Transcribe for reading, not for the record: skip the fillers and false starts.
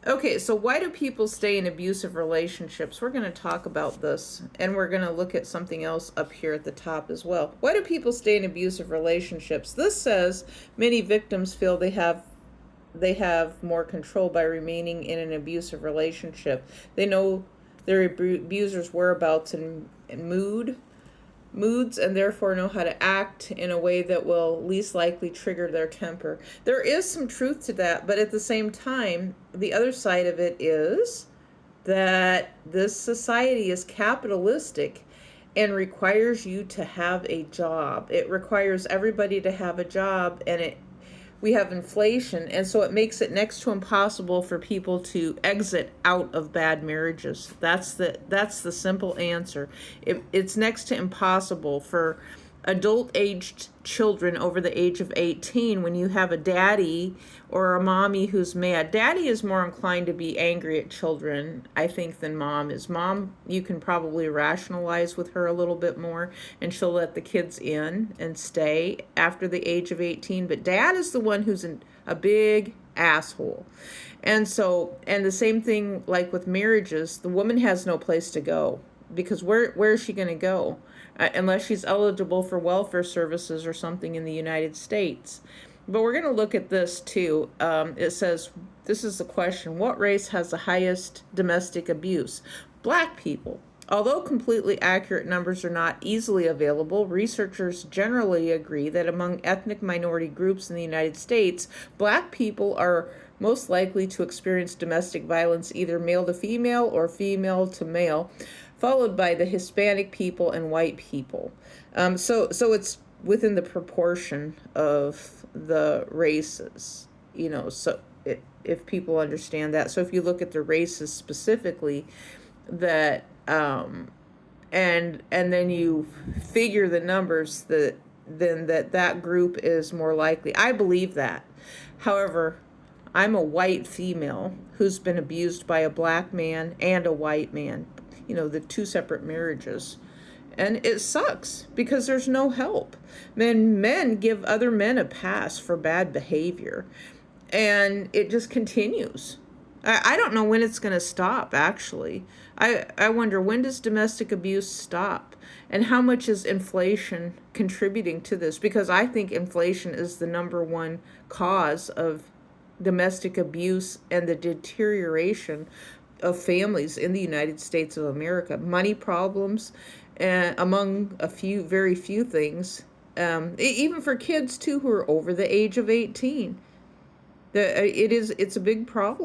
Okay, so why do people stay in abusive relationships? We're going to talk about this, and we're going to look at something else up here at the top as well. Why do people stay in abusive relationships? This says many victims feel they have more control by remaining in an abusive relationship. They know their abuser's whereabouts and moods, and therefore know how to act in a way that will least likely trigger their temper. There is some truth to that, but at the same time, the other side of it is that this society is capitalistic and requires you to have a job. It requires everybody to have a job, and we have inflation, and so it makes it next to impossible for people to exit out of bad marriages. That's the simple answer. It's next to impossible for adult-aged children over the age of 18 when you have a daddy or a mommy who's mad. Daddy is more inclined to be angry at children, I think, than mom is. Mom, you can probably rationalize with her a little bit more, and she'll let the kids in and stay after the age of 18. But dad is the one who's a big asshole. And the same thing like with marriages, the woman has no place to go, because where is she going to go? Unless she's eligible for welfare services or something in the United States. But we're going to look at this too. It says, this is the question: what race has the highest domestic abuse? Black people. Although completely accurate numbers are not easily available, researchers generally agree that among ethnic minority groups in the United States, black people are most likely to experience domestic violence, either male to female or female to male, followed by the Hispanic people and white people. So it's within the proportion of the races, so if people understand that. So if you look at the races specifically, that and then you figure the numbers, then that group is more likely. I believe that. However, I'm a white female who's been abused by a black man and a white man, the two separate marriages. And it sucks because there's no help. Men give other men a pass for bad behavior, and it just continues. I don't know when it's going to stop, actually. I wonder, when does domestic abuse stop? And how much is inflation contributing to this? Because I think inflation is the number one cause of domestic abuse and the deterioration of families in the United States of America. Money problems, among very few things, even for kids too who are over the age of 18. It's a big problem.